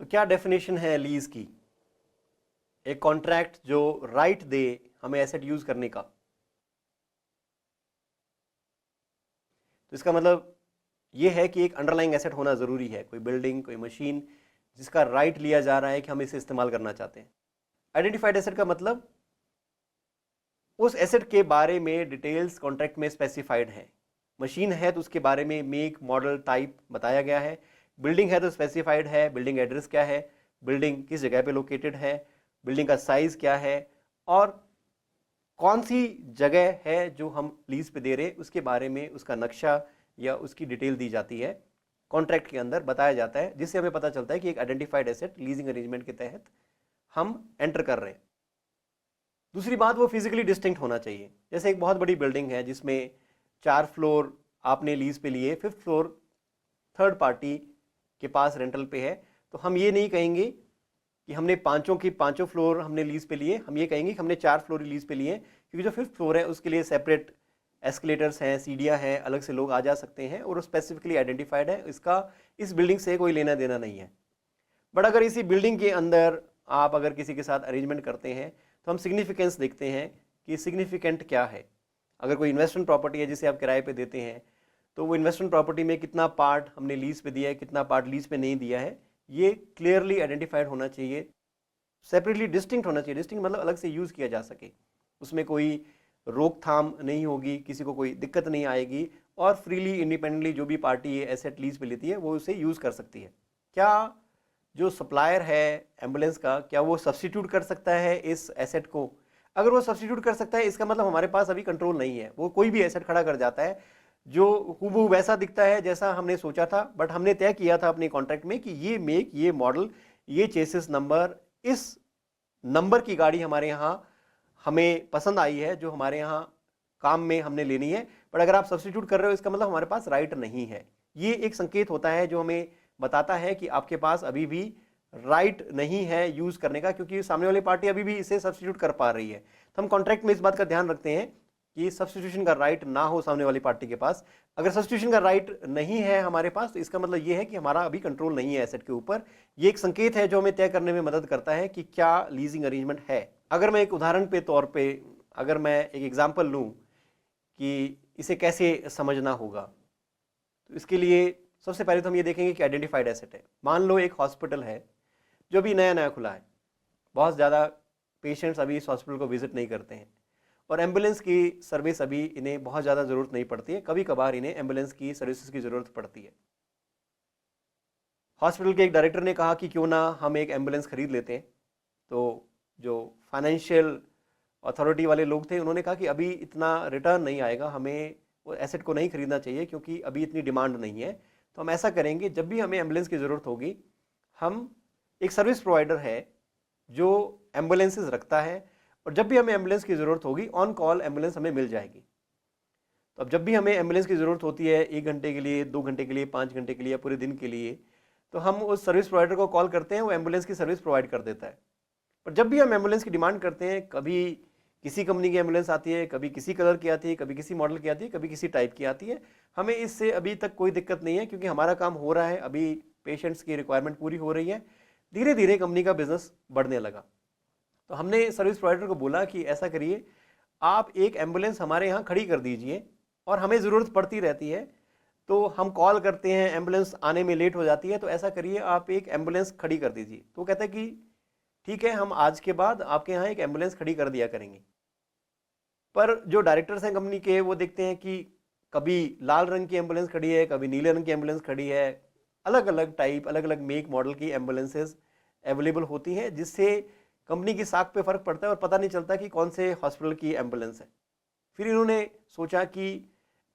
तो क्या डेफिनेशन है लीज की? एक कॉन्ट्रैक्ट जो राइट दे हमें एसेट यूज करने का। तो इसका मतलब ये है कि एक अंडरलाइंग एसेट होना जरूरी है, कोई बिल्डिंग, कोई मशीन जिसका राइट लिया जा रहा है कि हम इसे इस्तेमाल करना चाहते हैं। आइडेंटिफाइड एसेट का मतलब उस एसेट के बारे में डिटेल्स कॉन्ट्रैक्ट में स्पेसिफाइड है। मशीन है तो उसके बारे में मेक, मॉडल, टाइप बताया गया है। बिल्डिंग है तो स्पेसिफाइड है, बिल्डिंग एड्रेस क्या है, बिल्डिंग किस जगह पे लोकेटेड है, बिल्डिंग का साइज क्या है, और कौन सी जगह है जो हम लीज पे दे रहे हैं उसके बारे में उसका नक्शा या उसकी डिटेल दी जाती है, कॉन्ट्रैक्ट के अंदर बताया जाता है, जिससे हमें पता चलता है कि एक आइडेंटिफाइड एसेट लीजिंग अरेंजमेंट के तहत हम एंटर कर रहे हैं। दूसरी बात, वो फिजिकली डिस्टिंक्ट होना चाहिए। जैसे एक बहुत बड़ी बिल्डिंग है जिसमें 4 फ्लोर आपने लीज पे लिए, 5th फ्लोर थर्ड पार्टी के पास रेंटल पे है, तो हम ये नहीं कहेंगे कि हमने पांचों फ्लोर हमने लीज पे लिए, हम ये कहेंगे कि हमने 4 फ्लोर लीज पे लिए, क्योंकि जो 5th फ्लोर है उसके लिए सेपरेट एस्केलेटर्स हैं, सीढ़ियाँ हैं, अलग से लोग आ जा सकते हैं और स्पेसिफिकली आइडेंटिफाइड है, इसका इस बिल्डिंग से कोई लेना देना नहीं है। बट अगर इसी बिल्डिंग के अंदर आप अगर किसी के साथ अरेंजमेंट करते हैं तो हम सिग्निफिकेंस देखते हैं कि सिग्निफिकेंट क्या है। अगर कोई इन्वेस्टमेंट प्रॉपर्टी है जिसे आप किराए पे देते हैं, तो वो इन्वेस्टमेंट प्रॉपर्टी में कितना पार्ट हमने लीज पे दिया है, कितना पार्ट लीज पे नहीं दिया है, ये क्लियरली आइडेंटिफाइड होना चाहिए, सेपरेटली डिस्टिंक्ट होना चाहिए। डिस्टिंक्ट मतलब अलग से यूज किया जा सके, उसमें कोई रोकथाम नहीं होगी, किसी को कोई दिक्कत नहीं आएगी, और फ्रीली इंडिपेंडेंटली जो भी पार्टी ये एसेट लीज पे लेती है वो उसे यूज कर सकती है। क्या जो सप्लायर है एम्बुलेंस का, क्या वो सब्स्टिट्यूट कर सकता है इस एसेट को? अगर वो सब्स्टिट्यूट कर सकता है, इसका मतलब हमारे पास अभी कंट्रोल नहीं है। वो कोई भी एसेट खड़ा कर जाता है जो हूबहू वैसा दिखता है जैसा हमने सोचा था, बट हमने तय किया था अपने कॉन्ट्रैक्ट में कि ये मेक, ये मॉडल, ये चेसिस नंबर, इस नंबर की गाड़ी हमारे यहाँ हमें पसंद आई है, जो हमारे यहाँ काम में हमने लेनी है। बट अगर आप सब्स्टिट्यूट कर रहे हो, इसका मतलब हमारे पास राइट नहीं है। ये एक संकेत होता है जो हमें बताता है कि आपके पास अभी भी राइट नहीं है यूज करने का, क्योंकि सामने वाली पार्टी अभी भी इसे सब्स्टिट्यूट कर पा रही है। तो हम कॉन्ट्रैक्ट में इस बात का ध्यान रखते हैं कि सब्स्टिट्यूशन का राइट ना हो सामने वाली पार्टी के पास। अगर सब्स्टिट्यूशन का राइट नहीं है हमारे पास, तो इसका मतलब ये है कि हमारा अभी कंट्रोल नहीं है एसेट के ऊपर। ये एक संकेत है जो हमें तय करने में मदद करता है कि क्या लीजिंग अरेंजमेंट है। अगर मैं एक उदाहरण पे तौर पे अगर मैं एक एग्जांपल लूं कि इसे कैसे समझना होगा, तो इसके लिए सबसे पहले तो हम ये देखेंगे कि आइडेंटिफाइड एसेट है। मान लो एक हॉस्पिटल है जो अभी नया नया खुला है, बहुत ज़्यादा पेशेंट्स अभी इस हॉस्पिटल को विजिट नहीं करते हैं, और एम्बुलेंस की सर्विस अभी इन्हें बहुत ज़्यादा ज़रूरत नहीं पड़ती है, कभी कभार इन्हें एम्बुलेंस की सर्विसेज की ज़रूरत पड़ती है। हॉस्पिटल के एक डायरेक्टर ने कहा कि क्यों ना हम एक एम्बुलेंस खरीद लेते हैं। तो जो फाइनेंशियल अथॉरिटी वाले लोग थे उन्होंने कहा कि अभी इतना रिटर्न नहीं आएगा, हमें वो एसेट को नहीं खरीदना चाहिए क्योंकि अभी इतनी डिमांड नहीं है। तो हम ऐसा करेंगे, जब भी हमें एम्बुलेंस की ज़रूरत होगी, हम एक सर्विस प्रोवाइडर है जो एम्बुलेंसेज रखता है, और जब भी हमें एम्बुलेंस की ज़रूरत होगी ऑन कॉल एम्बुलेंस हमें मिल जाएगी। तो अब जब भी हमें एम्बुलेंस की ज़रूरत होती है, 1 घंटे के लिए, 2 घंटे के लिए, 5 घंटे के लिए या पूरे दिन के लिए, तो हम उस सर्विस प्रोवाइडर को कॉल करते हैं, वो एम्बुलेंस की सर्विस प्रोवाइड कर देता है। पर जब भी हम एम्बुलेंस की डिमांड करते हैं, कभी किसी कंपनी की एम्बुलेंस आती है, कभी किसी कलर की आती है, कभी किसी मॉडल की आती है, कभी किसी टाइप की आती है, हमें इससे अभी तक कोई दिक्कत नहीं है क्योंकि हमारा काम हो रहा है, अभी पेशेंट्स की रिक्वायरमेंट पूरी हो रही है। धीरे धीरे कंपनी का बिजनेस बढ़ने लगा। तो हमने सर्विस प्रोवाइडर को बोला कि ऐसा करिए, आप एक एम्बुलेंस हमारे यहाँ खड़ी कर दीजिए, और हमें ज़रूरत पड़ती रहती है, तो हम कॉल करते हैं, एम्बुलेंस आने में लेट हो जाती है, तो ऐसा करिए आप एक एम्बुलेंस खड़ी कर दीजिए। तो वो कहता है कि ठीक है, हम आज के बाद आपके यहाँ एक एम्बुलेंस खड़ी कर दिया करेंगे। पर जो डायरेक्टर्स हैं कंपनी के, वो देखते हैं कि कभी लाल रंग की एम्बुलेंस खड़ी है, कभी नीले रंग की एम्बुलेंस खड़ी है, अलग अलग टाइप, अलग अलग मेक मॉडल की एम्बुलेंसेज अवेलेबल होती हैं, जिससे कंपनी की साख पे फर्क पड़ता है और पता नहीं चलता कि कौन से हॉस्पिटल की एम्बुलेंस है। फिर इन्होंने सोचा कि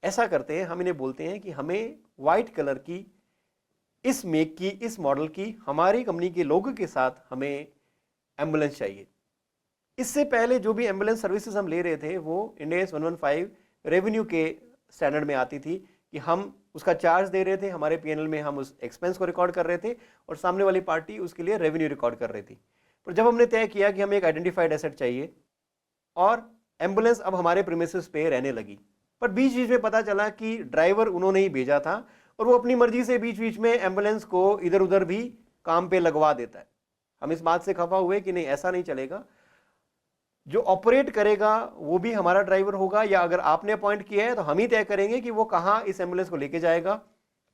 ऐसा करते हैं, हम इन्हें बोलते हैं कि हमें वाइट कलर की, इस मेक की, इस मॉडल की, हमारी कंपनी के लोगो के साथ हमें एम्बुलेंस चाहिए। इससे पहले जो भी एम्बुलेंस सर्विसेज हम ले रहे थे वो इंड AS 115 रेवेन्यू के स्टैंडर्ड में आती थी कि हम उसका चार्ज दे रहे थे, हमारे P&L में हम उस एक्सपेंस को रिकॉर्ड कर रहे थे, और सामने वाली पार्टी उसके लिए रेवेन्यू रिकॉर्ड कर रही थी। पर जब हमने तय किया कि हमें एक आइडेंटिफाइड एसेट चाहिए और एम्बुलेंस अब हमारे प्रीमिसेस पे रहने लगी, पर बीच बीच में पता चला कि ड्राइवर उन्होंने ही भेजा था और वो अपनी मर्जी से बीच बीच में एम्बुलेंस को इधर उधर भी काम पे लगवा देता है। हम इस बात से खफा हुए कि नहीं, ऐसा नहीं चलेगा। जो ऑपरेट करेगा वो भी हमारा ड्राइवर होगा, या अगर आपने अपॉइंट किया है तो हम ही तय करेंगे कि वो कहाँ इस एम्बुलेंस को लेके जाएगा।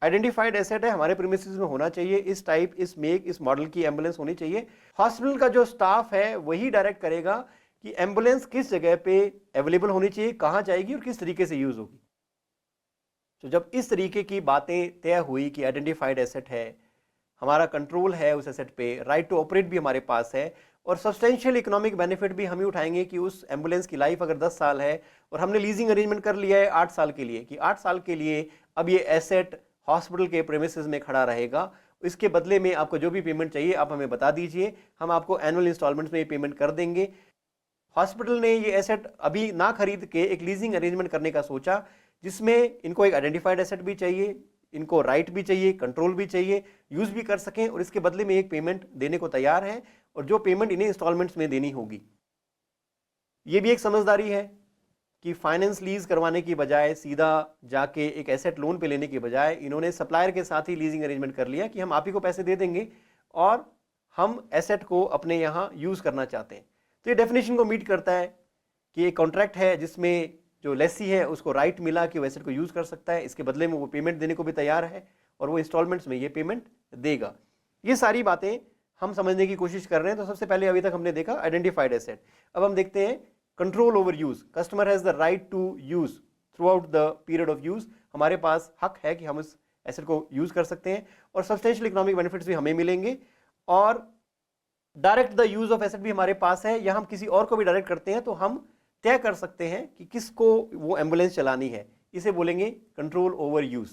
आइडेंटिफाइड एसेट है, हमारे प्रीमिसेस में होना चाहिए, इस टाइप, इस मेक, इस मॉडल की एम्बुलेंस होनी चाहिए। हॉस्पिटल का जो स्टाफ है वही डायरेक्ट करेगा कि एम्बुलेंस किस जगह पे अवेलेबल होनी चाहिए, कहाँ जाएगी और किस तरीके से यूज होगी। तो जब इस तरीके की बातें तय हुई कि आइडेंटिफाइड एसेट है, हमारा कंट्रोल है उस एसेट पे, राइट टू ऑपरेट भी हमारे पास है, और सब्सटेंशियल इकोनॉमिक बेनिफिट भी हम ही उठाएंगे कि उस एम्बुलेंस की लाइफ अगर 10 साल है और हमने लीजिंग अरेंजमेंट कर लिया है 8 साल के लिए, कि 8 साल के लिए अब ये एसेट हॉस्पिटल के प्रेमिसेस में खड़ा रहेगा, इसके बदले में आपको जो भी पेमेंट चाहिए आप हमें बता दीजिए, हम आपको एनुअल इंस्टॉलमेंट्स में ये पेमेंट कर देंगे। हॉस्पिटल ने ये एसेट अभी ना खरीद के एक लीजिंग अरेंजमेंट करने का सोचा, जिसमें इनको एक आइडेंटिफाइड एसेट भी चाहिए, इनको राइट भी चाहिए, कंट्रोल भी चाहिए, यूज भी कर सकें, और इसके बदले में एक पेमेंट देने को तैयार है, और जो पेमेंट इन्हें इंस्टॉलमेंट्स में देनी होगी। ये भी एक समझदारी है कि फाइनेंस लीज करवाने की बजाय, सीधा जाके एक एसेट लोन पे लेने की बजाय, इन्होंने सप्लायर के साथ ही लीजिंग अरेंजमेंट कर लिया कि हम आप ही को पैसे दे देंगे और हम एसेट को अपने यहाँ यूज करना चाहते हैं। तो ये डेफिनेशन को मीट करता है कि एक कॉन्ट्रैक्ट है जिसमें जो लेसी है उसको राइट मिला कि वो एसेट को यूज कर सकता है, इसके बदले में वो पेमेंट देने को भी तैयार है और वो इंस्टॉलमेंट्स में ये पेमेंट देगा। ये सारी बातें हम समझने की कोशिश कर रहे हैं। तो सबसे पहले अभी तक हमने देखा आइडेंटिफाइड एसेट। अब हम देखते हैं control over use. Customer has the right to use throughout the period of use. हमारे पास हक है कि हम इस एसेट को यूज कर सकते हैं और सब्सटेंशियल इकोनॉमिक बेनिफिट्स भी हमें मिलेंगे, और direct the use of asset भी हमारे पास है, या हम किसी और को भी डायरेक्ट करते हैं तो हम तय कर सकते हैं कि किसको वो एम्बुलेंस चलानी है। इसे बोलेंगे control over use.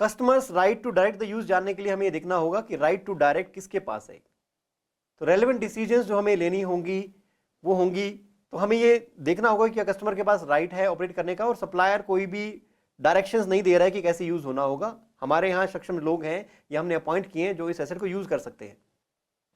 Customers right to direct the use जानने के लिए हमें देखना होगा कि राइट टू डायरेक्ट किसके पास है। तो रेलेवेंट डिसीजंस जो हमें लेनी होंगी वो होंगी, तो हमें ये देखना होगा कि कस्टमर के पास राइट है ऑपरेट करने का, और सप्लायर कोई भी डायरेक्शंस नहीं दे रहा है कि कैसे यूज होना होगा। हमारे यहाँ सक्षम लोग हैं या हमने अपॉइंट किए हैं जो इस एसेट को यूज कर सकते हैं।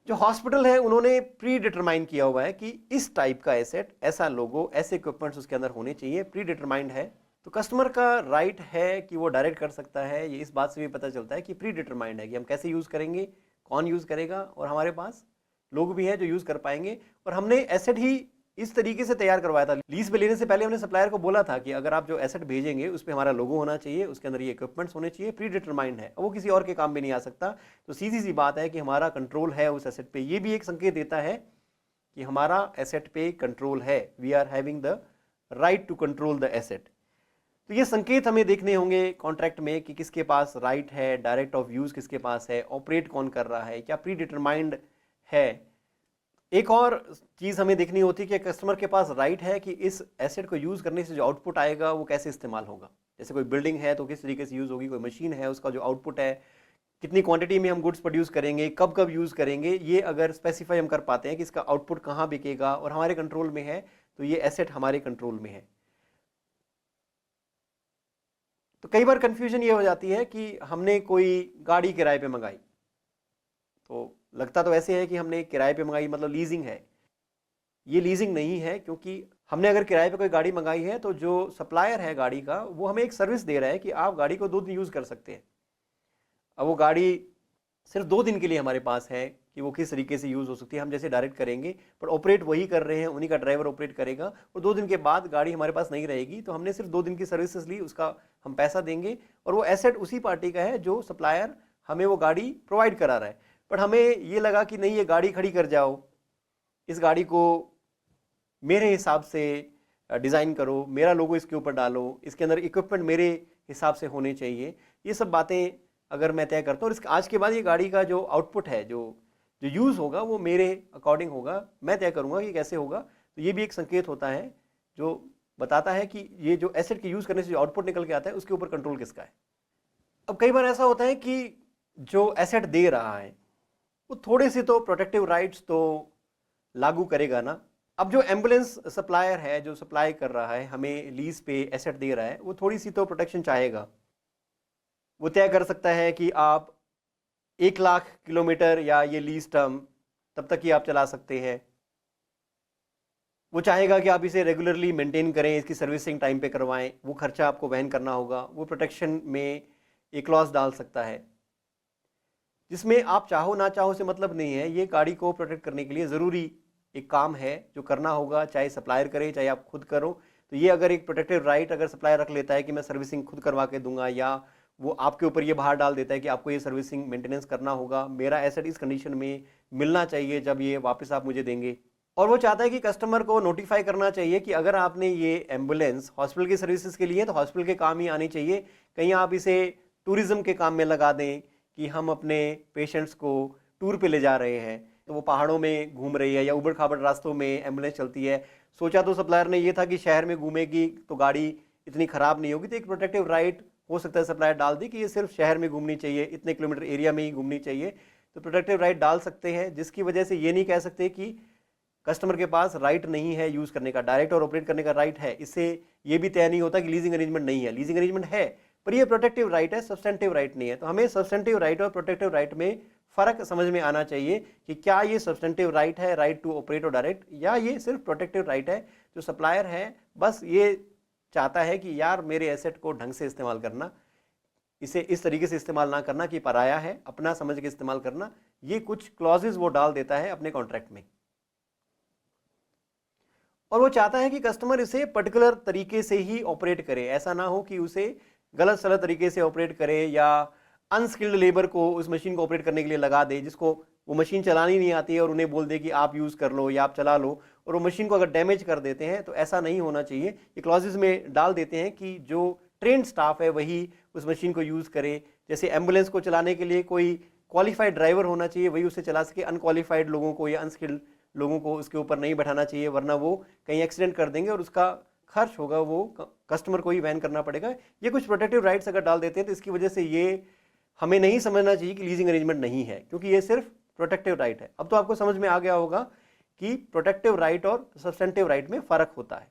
जो हॉस्पिटल है उन्होंने प्री डिटरमाइन किया हुआ है कि इस टाइप का एसेट, ऐसा लोगो, ऐसे इक्विपमेंट्स उसके अंदर होने चाहिए, प्री डिटरमाइंड है। तो कस्टमर का राइट है कि वो डायरेक्ट कर सकता है। ये इस बात से भी पता चलता है कि प्री डिटरमाइंड है कि हम कैसे यूज करेंगे, कौन यूज करेगा, और हमारे पास लोग भी हैं जो यूज कर पाएंगे। और हमने एसेट ही इस तरीके से तैयार करवाया था। लीज पे लेने से पहले हमने सप्लायर को बोला था कि अगर आप जो एसेट भेजेंगे उस पर हमारा लोगो होना चाहिए, उसके अंदर ये इक्विपमेंट्स होने चाहिए, प्री डिटरमाइंड है, वो किसी और के काम में नहीं आ सकता। तो सीधी सी बात है कि हमारा कंट्रोल है उस एसेट पे। ये भी एक संकेत देता है कि हमारा एसेट पे कंट्रोल है, we are having the right to control the asset. तो ये संकेत हमें देखने होंगे कॉन्ट्रैक्ट में कि किसके पास राइट है, डायरेक्ट ऑफ यूज किसके पास है, ऑपरेट कौन कर रहा है, क्या प्री डिटरमाइंड है। एक और चीज़ हमें देखनी होती है कि कस्टमर के पास राइट है कि इस एसेट को यूज़ करने से जो आउटपुट आएगा वो कैसे इस्तेमाल होगा। जैसे कोई बिल्डिंग है तो किस तरीके से यूज़ होगी, कोई मशीन है उसका जो आउटपुट है, कितनी क्वांटिटी में हम गुड्स प्रोड्यूस करेंगे, कब कब यूज़ करेंगे, ये अगर स्पेसिफाई हम कर पाते हैं कि इसका आउटपुट कहाँ बिकेगा और हमारे कंट्रोल में है, तो ये एसेट हमारे कंट्रोल में है। तो कई बार कंफ्यूजन ये हो जाती है कि हमने कोई गाड़ी किराए पे मंगाई, तो लगता तो ऐसे है कि हमने किराए पे मंगाई मतलब लीजिंग है। ये लीजिंग नहीं है, क्योंकि हमने अगर किराए पे कोई गाड़ी मंगाई है तो जो सप्लायर है गाड़ी का वो हमें एक सर्विस दे रहा है कि आप गाड़ी को 2 दिन यूज़ कर सकते हैं। अब वो गाड़ी सिर्फ 2 दिन के लिए हमारे पास है कि वो किस तरीके से यूज़ हो सकती है, हम जैसे डायरेक्ट करेंगे, पर ऑपरेट वही कर रहे हैं, उन्हीं का ड्राइवर ऑपरेट करेगा, और 2 दिन के बाद गाड़ी हमारे पास नहीं रहेगी। तो हमने सिर्फ 2 दिन की सर्विसेज ली, उसका हम पैसा देंगे, और वो एसेट उसी पार्टी का है जो सप्लायर हमें वो गाड़ी प्रोवाइड करा रहा है। बट हमें ये लगा कि नहीं, ये गाड़ी खड़ी कर जाओ, इस गाड़ी को मेरे हिसाब से डिज़ाइन करो, मेरा लोगो इसके ऊपर डालो, इसके अंदर इक्विपमेंट मेरे हिसाब से होने चाहिए। ये सब बातें अगर मैं तय करता हूँ, और आज के बाद ये गाड़ी का जो आउटपुट है, जो यूज़ होगा वो मेरे अकॉर्डिंग होगा, मैं तय करूँगा कि कैसे होगा। तो ये भी एक संकेत होता है जो बताता है कि ये जो एसेट के यूज़ करने से जो आउटपुट निकल के आता है उसके ऊपर कंट्रोल किसका है। अब कई बार ऐसा होता है कि जो एसेट दे रहा है वो थोड़े से तो प्रोटेक्टिव राइट्स तो लागू करेगा ना। अब जो एम्बुलेंस सप्लायर है, जो सप्लाई कर रहा है, हमें लीज पे एसेट दे रहा है, वो थोड़ी सी तो प्रोटेक्शन चाहेगा। वो तय कर सकता है कि आप 1 लाख किलोमीटर या ये लीज टर्म तब तक ही आप चला सकते हैं। वो चाहेगा कि आप इसे रेगुलरली मेंटेन करें, इसकी सर्विसिंग टाइम पे करवाएं, वो खर्चा आपको वहन करना होगा। वो प्रोटेक्शन में एक क्लॉज डाल सकता है। जिसमें आप चाहो ना चाहो से मतलब नहीं है, ये गाड़ी को प्रोटेक्ट करने के लिए ज़रूरी एक काम है जो करना होगा, चाहे सप्लायर करे चाहे आप खुद करो। तो ये अगर एक प्रोटेक्टिव राइट अगर सप्लायर रख लेता है कि मैं सर्विसिंग खुद करवा के दूंगा, या वो आपके ऊपर ये बाहर डाल देता है कि आपको ये सर्विसिंग मेंटेनेंस करना होगा, मेरा एसेट इस कंडीशन में मिलना चाहिए जब ये वापस आप मुझे देंगे। और वो चाहता है कि कस्टमर को नोटिफाई करना चाहिए कि अगर आपने ये एम्बुलेंस हॉस्पिटल की सर्विसेज के लिए तो हॉस्पिटल के काम ही आनी चाहिए, कहीं आप इसे टूरिज्म के काम में लगा दें कि हम अपने पेशेंट्स को टूर पे ले जा रहे हैं, तो वो पहाड़ों में घूम रही है या उबड़ खाबड़ रास्तों में एम्बुलेंस चलती है। सोचा तो सप्लायर ने ये था कि शहर में घूमेगी तो गाड़ी इतनी ख़राब नहीं होगी, तो एक प्रोटेक्टिव राइट हो सकता है सप्लायर डाल दी कि ये सिर्फ शहर में घूमनी चाहिए, इतने किलोमीटर एरिया में ही घूमनी चाहिए। तो प्रोटेक्टिव राइट डाल सकते हैं, जिसकी वजह से ये नहीं कह सकते कि कस्टमर के पास राइट नहीं है यूज़ करने का, डायरेक्ट और ऑपरेट करने का राइट है। इससे ये भी तय नहीं होता कि लीजिंग अरेंजमेंट नहीं है, लीजिंग अरेंजमेंट है, पर ये प्रोटेक्टिव राइट है, सब्सटेंटिव राइट नहीं है। तो हमें सब्सटेंटिव राइट और प्रोटेक्टिव राइट में फ़र्क समझ में आना चाहिए कि क्या ये सब्सटेंटिव राइट है, राइट टू ऑपरेट और डायरेक्ट, या ये सिर्फ प्रोटेक्टिव राइट है। जो सप्लायर है बस ये चाहता है कि यार मेरे एसेट को ढंग से इस्तेमाल करना, इसे इस तरीके से इस्तेमाल ना करना कि पराया है, अपना समझ के इस्तेमाल करना। ये कुछ क्लॉजेज वो डाल देता है अपने कॉन्ट्रैक्ट में, और वो चाहता है कि कस्टमर इसे पर्टिकुलर तरीके से ही ऑपरेट करे। ऐसा ना हो कि उसे गलत सलत तरीके से ऑपरेट करे या अनस्किल्ड लेबर को उस मशीन को ऑपरेट करने के लिए लगा दे, जिसको वो मशीन चलानी नहीं आती है, और उन्हें बोल दे कि आप यूज़ कर लो या आप चला लो, और वो मशीन को अगर डैमेज कर देते हैं। तो ऐसा नहीं होना चाहिए। ये क्लॉजेज में डाल देते हैं कि जो ट्रेंड स्टाफ है वही उस मशीन को यूज़ करे। जैसे एम्बुलेंस को चलाने के लिए कोई क्वालिफाइड ड्राइवर होना चाहिए, वही उसे चला सके। अनक्वालिफाइड लोगों को या अनस्किल्ड लोगों को उसके ऊपर नहीं बैठाना चाहिए, वरना वो कहीं एक्सीडेंट कर देंगे और उसका खर्च होगा वो कस्टमर को ही वहन करना पड़ेगा। ये कुछ प्रोटेक्टिव राइट्स अगर डाल देते हैं तो इसकी वजह से ये हमें नहीं समझना चाहिए कि लीजिंग अरेंजमेंट नहीं है, क्योंकि ये सिर्फ प्रोटेक्टिव राइट है। अब तो आपको समझ में आ गया होगा कि प्रोटेक्टिव राइट और सब्सटेंटिव राइट में फ़र्क होता है।